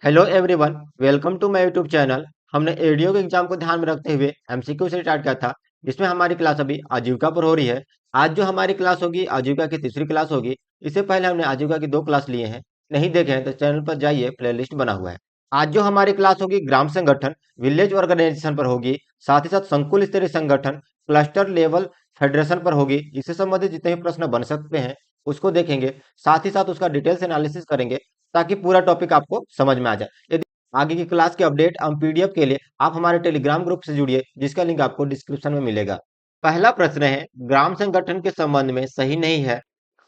Hello everyone, welcome to my YouTube channel. हमने ADO के exam को ध्यान में रखते हुए एमसीक्यू से स्टार्ट किया था, जिसमें हमारी क्लास अभी आजीविका पर हो रही है। आज जो हमारी क्लास होगी आजीविका की तीसरी क्लास होगी। इससे पहले हमने आजीविका की दो क्लास लिए हैं, नहीं देखे हैं तो चैनल पर जाइए, प्लेलिस्ट बना हुआ है। आज जो हमारी क्लास होगी ग्राम संगठन, विलेज ऑर्गेनाइजेशन पर होगी। साथ ही साथ संकुल स्तरीय संगठन, क्लस्टर लेवल फेडरेशन पर होगी। इससे संबंधित जितने भी प्रश्न बन सकते हैं उसको देखेंगे, साथ ही साथ उसका डिटेल्स एनालिसिस करेंगे, ताकि पूरा टॉपिक आपको समझ में आ जाए। यदि आगे की क्लास के अपडेट एवं पीडीएफ के लिए आप हमारे टेलीग्राम ग्रुप से जुड़िए, जिसका लिंक आपको डिस्क्रिप्शन में मिलेगा। पहला प्रश्न है, ग्राम संगठन के संबंध में सही नहीं है।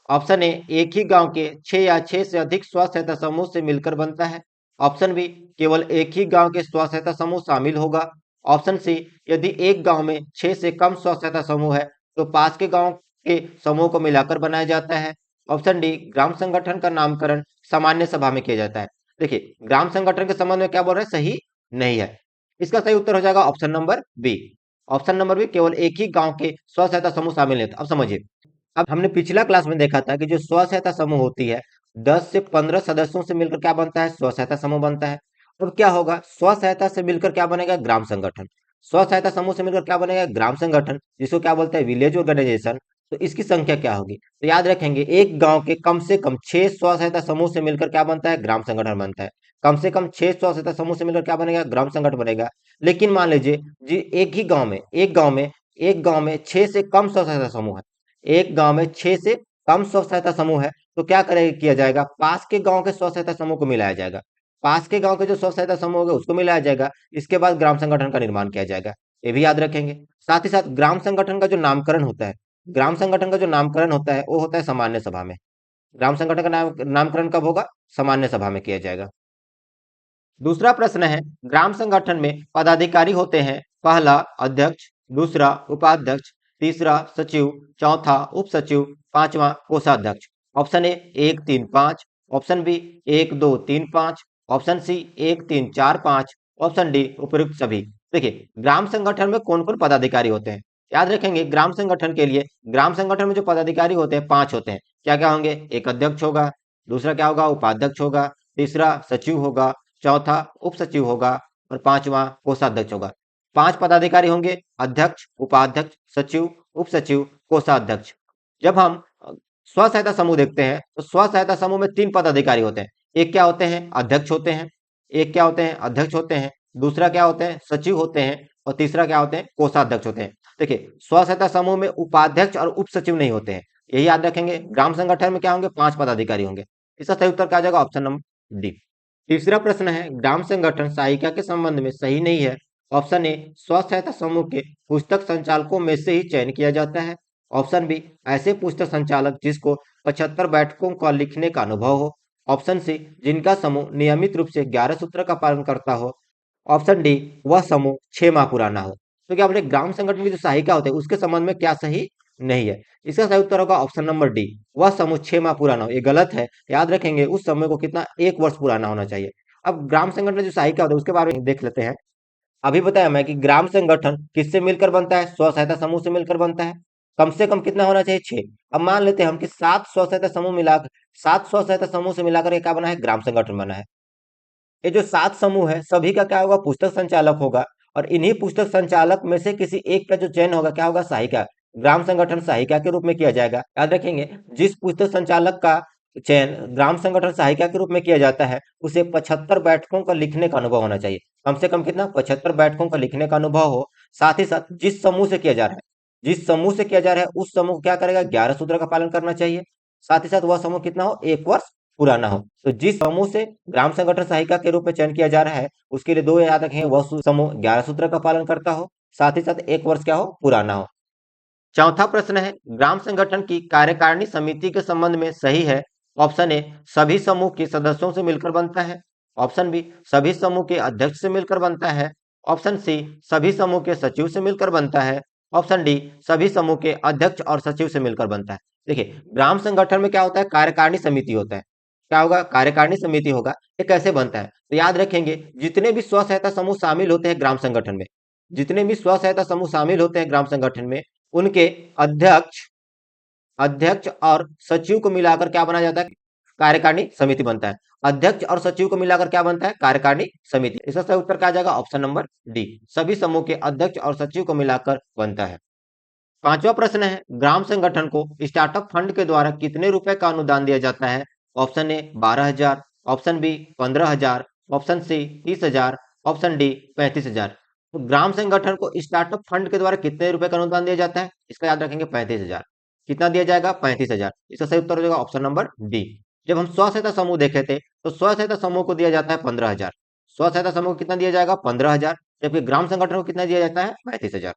ऑप्शन ए, एक ही गांव के 6 या 6 से अधिक स्व सहायता समूह से मिलकर बनता है। ऑप्शन बी, केवल एक ही गांव के स्व सहायता समूह शामिल होगा। ऑप्शन सी, यदि एक गांव में 6 से कम स्व सहायता समूह है तो पास के गांव के समूह को मिलाकर बनाया जाता है। ऑप्शन डी, ग्राम संगठन का नामकरण सामान्य सभा में किया जाता है। देखिए, ग्राम संगठन के संबंध में क्या बोल रहे हैं, सही नहीं है। इसका सही उत्तर हो जाएगा option number B. Option number B, केवल एक ही गांव के स्व सहायता समूह शामिल है। अब समझिए, अब हमने पिछला क्लास में देखा था कि जो स्व सहायता समूह होती है, 10 से 15 सदस्यों से मिलकर क्या बनता है, स्व सहायता समूह बनता है। अब क्या होगा, स्व सहायता से मिलकर क्या बनेगा, ग्राम संगठन। स्व सहायता समूह से मिलकर क्या बनेगा, ग्राम संगठन, जिसको क्या बोलते हैं, विलेज ऑर्गेनाइजेशन। तो इसकी संख्या क्या होगी, तो याद रखेंगे, एक गांव के कम से कम 6 स्व सहायता समूह से मिलकर क्या बनता है, ग्राम संगठन बनता है। कम से कम 6 स्व सहायता समूह से मिलकर क्या बनेगा, ग्राम संगठन बनेगा। लेकिन मान लीजिए जी, एक गांव में 6 से कम स्व सहायता समूह है। एक गांव में 6 से कम स्व सहायता समूह है, तो क्या करे किया जाएगा, पास के गांव के स्व सहायता समूह को मिलाया जाएगा। पास के गांव के जो स्व सहायता समूह होगा उसको मिलाया जाएगा। इसके बाद ग्राम संगठन का निर्माण किया जाएगा। ये भी याद रखेंगे। साथ ही साथ ग्राम संगठन का जो नामकरण होता है, ग्राम संगठन का जो नामकरण होता है वो होता है सामान्य सभा में। ग्राम संगठन का नामकरण कब होगा, सामान्य सभा में किया जाएगा। दूसरा प्रश्न है, ग्राम संगठन में पदाधिकारी होते हैं, पहला अध्यक्ष, दूसरा उपाध्यक्ष, तीसरा सचिव, चौथा उप सचिव, पांचवा कोषाध्यक्ष। Option A 1 3 5, option B 1 2 3 5, option C 1 3 4 5, option D उपयुक्त सभी। देखिए, ग्राम संगठन में कौन कौन पदाधिकारी होते हैं, याद रखेंगे। ग्राम संगठन के लिए, ग्राम संगठन में जो पदाधिकारी होते हैं 5 होते हैं। क्या क्या होंगे, एक अध्यक्ष होगा, दूसरा क्या होगा, उपाध्यक्ष होगा, तीसरा सचिव होगा, चौथा उप सचिव होगा, और पांचवा कोषाध्यक्ष होगा। 5 पदाधिकारी होंगे, अध्यक्ष, उपाध्यक्ष, सचिव, उप सचिव, कोषाध्यक्ष। जब हम स्व सहायता समूह देखते हैं तो स्व सहायता समूह में 3 पदाधिकारी होते हैं। एक क्या होते हैं, अध्यक्ष होते हैं। एक क्या होते हैं, अध्यक्ष होते हैं। दूसरा क्या होते हैं, सचिव होते हैं। और तीसरा क्या होते हैं, कोषाध्यक्ष होते हैं। देखिए, स्व सहायता समूह में उपाध्यक्ष और उप सचिव नहीं होते हैं, यही याद रखेंगे। ग्राम संगठन में क्या होंगे, 5 पदाधिकारी होंगे। इसका सही उत्तर क्या आ जाएगा, ऑप्शन नंबर डी। तीसरा प्रश्न है, ग्राम संगठन सहायिका के संबंध में सही नहीं है। ऑप्शन ए, स्व सहायता समूह के पुस्तक संचालकों में से ही चयन किया जाता है। ऑप्शन बी, ऐसे पुस्तक संचालक जिसको 75 बैठकों का लिखने का अनुभव हो। ऑप्शन सी, जिनका समूह नियमित रूप से 11 सूत्र का पालन करता हो। ऑप्शन डी, वह समूह 6 माह पुराना हो। तो क्या अपने ग्राम संगठन की जो सहायिका होते हैं उसके संबंध में क्या सही नहीं है। इसका सही उत्तर होगा ऑप्शन नंबर डी, वह समूह 6 माह पुराना हो। ये गलत है, याद रखेंगे उस समय को कितना, 1 वर्ष पुराना होना चाहिए। अब ग्राम संगठन जो सहायिका होता है उसके बारे में देख लेते हैं। अभी बताया मैं कि ग्राम संगठन किससे मिलकर बनता है, स्व सहायता समूह से मिलकर बनता है। कम से कम कितना होना चाहिए, 6। अब मान लेते हैं हम कि 7 स्व सहायता समूह मिलाकर, 7 स्व सहायता समूह से मिलाकर ये क्या बना है, ग्राम संगठन बना है। ये जो 7 समूह है सभी का क्या होगा, पुस्तक संचालक होगा। और इन्हीं पुस्तक संचालक में से किसी एक का जो चयन होगा क्या होगा, सहायिका, ग्राम संगठन सहायिका के रूप में किया जाएगा। याद रखेंगे, जिस पुस्तक संचालक का चयन ग्राम संगठन सहायिका के रूप में किया जाता है उसे 75 बैठकों का लिखने का अनुभव होना चाहिए। कम से कम कितना, 75 बैठकों का लिखने का अनुभव हो। साथ ही साथ जिस समूह से किया जा रहा है, जिस समूह से किया जा रहा है उस समूह को क्या करेगा, 11 सूत्र का पालन करना चाहिए। साथ ही साथ वह समूह कितना हो, 1 वर्ष पुराना हो। तो जिस समूह से ग्राम संगठन सहायिका के रूप में चयन किया जा रहा है उसके लिए 2 याद रखें, वह समूह 11 सूत्र का पालन करता हो, साथ ही साथ 1 वर्ष क्या हो, पुराना हो। चौथा प्रश्न है, ग्राम संगठन की कार्यकारिणी समिति के संबंध में सही है। ऑप्शन ए, सभी समूह के सदस्यों से मिलकर बनता है। ऑप्शन बी, सभी समूह के अध्यक्ष से मिलकर बनता है। ऑप्शन सी, सभी समूह के सचिव से मिलकर बनता है। ऑप्शन डी, सभी समूह के अध्यक्ष और सचिव से मिलकर बनता है। देखिए, ग्राम संगठन में क्या होता है, कार्यकारिणी समिति होता है। क्या होगा, कार्यकारिणी समिति होगा। ये कैसे बनता है, तो याद रखेंगे, जितने भी स्व सहायता समूह शामिल होते हैं ग्राम संगठन में, जितने भी स्व सहायता समूह शामिल होते हैं ग्राम संगठन में, उनके अध्यक्ष अध्यक्ष और सचिव को मिलाकर क्या बनाया जाता है, कार्यकारिणी समिति बनता है। अध्यक्ष और सचिव को मिलाकर क्या बनता है? कार्यकारिणी समिति। इसका सही उत्तर क्या आ जाएगा? ऑप्शन नंबर डी, सभी समूह के अध्यक्ष और सचिव को मिलाकर बनता है। पांचवा प्रश्न है, ग्राम संगठन को स्टार्टअप फंड के द्वारा कितने रुपए का अनुदान दिया जाता है? Option A 12,000, option B 15,000, option C 30,000, option D 35,000। तो ग्राम संगठन को स्टार्टअप फंड के द्वारा कितने रुपए का अनुदान दिया जाता है? इसका याद रखेंगे 35,000। कितना दिया जाएगा? 35,000। इसका सही उत्तर हो जाएगा ऑप्शन नंबर डी। जब हम स्व सहायता समूह देखे थे तो स्व सहायता समूह को दिया जाता है 15,000। स्व सहायता समूह को कितना दिया जाएगा? 15,000। जबकि ग्राम संगठन को कितना दिया जाता है? 35,000।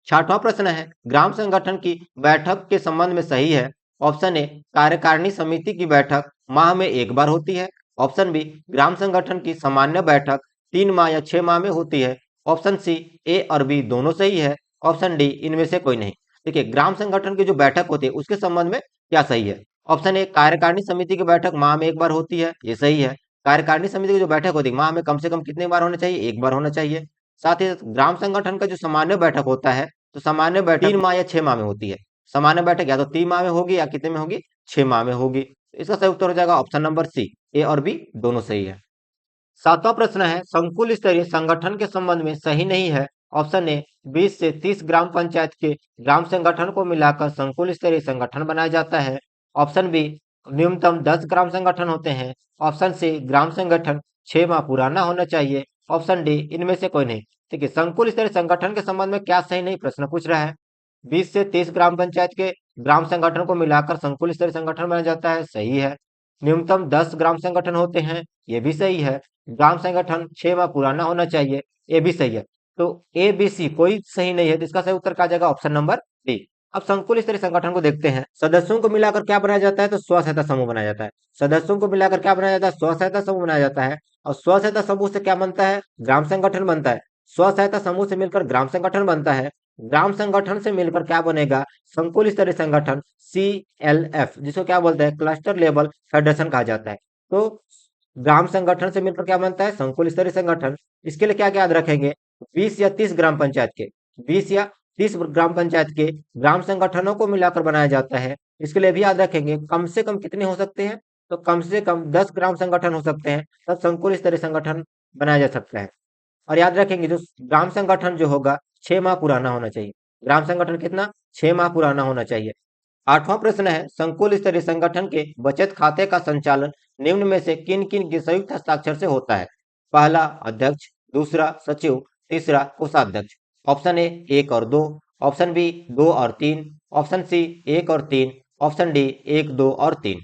छठवां प्रश्न है, ग्राम संगठन की बैठक के संबंध में सही है। ऑप्शन ए, कार्यकारिणी समिति की बैठक माह में एक बार होती है। ऑप्शन बी, ग्राम संगठन की सामान्य बैठक 3 माह या 6 माह में होती है। ऑप्शन सी, ए और बी दोनों सही है। ऑप्शन डी, इनमें से कोई नहीं। देखिए, ग्राम संगठन की जो बैठक होती है उसके संबंध में क्या सही है? ऑप्शन ए, कार्यकारिणी समिति की बैठक माह में एक बार होती है, ये सही है। कार्यकारिणी समिति की जो बैठक होती है माह में कम से कम कितने बार होना चाहिए? एक बार होना चाहिए। साथ ही ग्राम संगठन का जो सामान्य बैठक होता है तो सामान्य बैठक 3 माह या 6 माह में होती है। सामान्य बैठक या तो 3 माह में होगी या कितने में होगी? 6 माह में होगी। इसका सही उत्तर हो जाएगा ऑप्शन नंबर सी, ए और बी दोनों सही है। सातवां प्रश्न है, संकुल स्तरीय संगठन के संबंध में सही नहीं है। ऑप्शन ए, 20 से 30 ग्राम पंचायत के ग्राम संगठन को मिलाकर संकुल स्तरीय संगठन बनाया जाता है। ऑप्शन बी, न्यूनतम 10 ग्राम संगठन होते हैं। ऑप्शन सी, ग्राम संगठन 6 माह पुराना होना चाहिए। ऑप्शन डी, इनमें से कोई नहीं। देखिए, संकुल स्तरीय संगठन के संबंध में क्या सही नहीं प्रश्न पूछ रहा है। 20 से 30 ग्राम पंचायत के ग्राम संगठन को मिलाकर संकुल स्तरीय संगठन बनाया जाता है, सही है। न्यूनतम 10 ग्राम संगठन होते हैं, ये भी सही है। ग्राम संगठन 6 माह पुराना होना चाहिए, ये भी सही है। तो ए बी सी कोई सही नहीं है, तो इसका सही उत्तर क्या आ जाएगा? Option number D. अब संकुल स्तरीय संगठन को देखते हैं। सदस्यों को मिलाकर क्या बनाया जाता है? तो स्व सहायता समूह बनाया जाता है। सदस्यों को मिलाकर क्या बनाया जाता है? स्व सहायता समूह बनाया जाता है। और स्व सहायता समूह से क्या बनता है? ग्राम संगठन बनता है। स्व सहायता समूह से मिलकर ग्राम संगठन बनता है। ग्राम संगठन से मिलकर क्या बनेगा? संकुल स्तरीय संगठन, CLF, जिसको क्या बोलते हैं? क्लस्टर लेवल फेडरेशन कहा जाता है। तो ग्राम संगठन से मिलकर क्या बनता है? संकुल स्तरीय संगठन। इसके लिए क्या क्या याद रखेंगे? 20 या 30 ग्राम पंचायत के 20 या 30 ग्राम पंचायत के ग्राम संगठनों को मिलाकर बनाया जाता है। इसके लिए भी याद रखेंगे कम से कम कितने हो सकते हैं? तो कम से कम 10 ग्राम संगठन हो सकते हैं, तब संकुल स्तरीय संगठन बनाया जा सकता है। और याद रखेंगे जो ग्राम संगठन जो होगा 6 माह पुराना होना चाहिए। ग्राम संगठन कितना? 6 माह पुराना होना चाहिए। आठवां प्रश्न है, संकुल स्तरीय संगठन के बचत खाते का संचालन निम्न में से किन किन के संयुक्त हस्ताक्षर से होता है? पहला अध्यक्ष, दूसरा सचिव, तीसरा कोषाध्यक्ष। ऑप्शन ए 1 और 2, ऑप्शन बी 2 और 3, ऑप्शन सी 1 और 3, ऑप्शन डी 1, 2 और 3।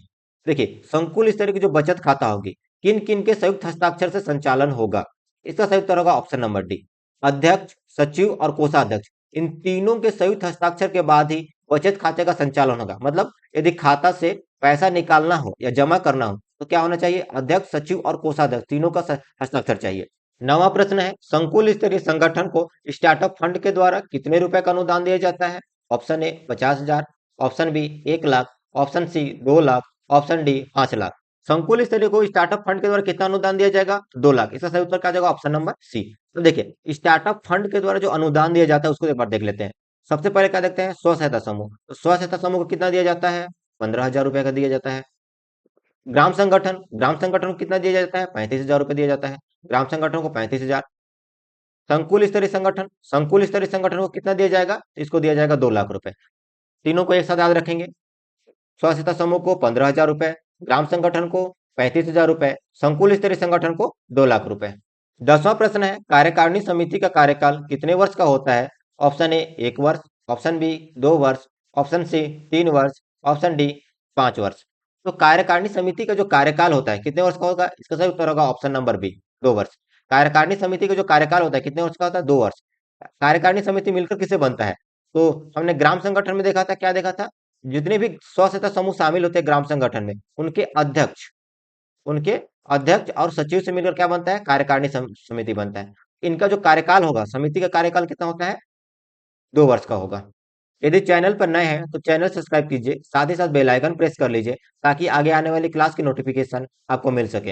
देखिए, संकुल स्तरीय की जो बचत खाता होगी किन किन के संयुक्त हस्ताक्षर से संचालन होगा? इसका सही उत्तर होगा ऑप्शन नंबर डी, अध्यक्ष, सचिव और कोषाध्यक्ष। इन तीनों के संयुक्त हस्ताक्षर के बाद ही बचत खाते का संचालन होगा। मतलब यदि खाता से पैसा निकालना हो या जमा करना हो तो क्या होना चाहिए? अध्यक्ष, सचिव और कोषाध्यक्ष तीनों का हस्ताक्षर चाहिए। नवा प्रश्न है, संकुल स्तरीय संगठन को स्टार्टअप फंड के द्वारा कितने रुपए का अनुदान दिया जाता है? Option A 50,000, option B 1 lakh, option C 2 lakh, option D 5 lakh. संकुल स्तरीय को स्टार्टअप फंड के द्वारा कितना अनुदान दिया जाएगा? 2 लाख। इसका सही उत्तर क्या जाएगा? Option number C. तो देखिए, स्टार्टअप फंड के द्वारा जो अनुदान दिया जाता है उसको एक बार देख लेते हैं। सबसे पहले क्या देखते हैं? स्व सहायता समूह। तो स्व सहायता समूह को कितना दिया जाता है? 15,000 रुपए का दिया जाता है। ग्राम संगठन को कितना दिया जाता है? 35,000 रुपए दिया जाता है। ग्राम संगठन को 35,000। संकुल स्तरीय संगठन को कितना दिया जाएगा? इसको दिया जाएगा 2 लाख रुपए। तीनों को एक साथ याद रखेंगे। स्व सहायता समूह को 15,000 रुपए, ग्राम संगठन को 35,000 रुपए, संकुल स्तरीय संगठन को 2 लाख रुपए। 10वां प्रश्न है, कार्यकारिणी समिति का कार्यकाल कितने वर्ष का होता है? ऑप्शन ए 1 वर्ष, ऑप्शन बी 2 वर्ष, ऑप्शन सी 3 वर्ष, ऑप्शन डी 5 वर्ष। तो कार्यकारिणी समिति का जो कार्यकाल होता है कितने वर्ष का होगा? इसका सही उत्तर होगा ऑप्शन नंबर बी, 2 वर्ष। कार्यकारिणी समिति का जो कार्यकाल होता है कितने वर्ष का होता है? 2 वर्ष। कार्यकारिणी समिति मिलकर किसे बनता है? तो हमने ग्राम संगठन में देखा था, क्या देखा था? जितने भी स्व सहायता समूह शामिल होते हैं ग्राम संगठन में, उनके अध्यक्ष और सचिव से मिलकर क्या बनता है? कार्यकारिणी समिति बनता है। इनका जो कार्यकाल होगा, समिति का कार्यकाल कितना होता है? 2 वर्ष का होगा। यदि चैनल पर नए हैं तो चैनल सब्सक्राइब कीजिए, साथ ही साथ बेल आइकन प्रेस कर लीजिए ताकि आगे आने वाली क्लास की नोटिफिकेशन आपको मिल सके।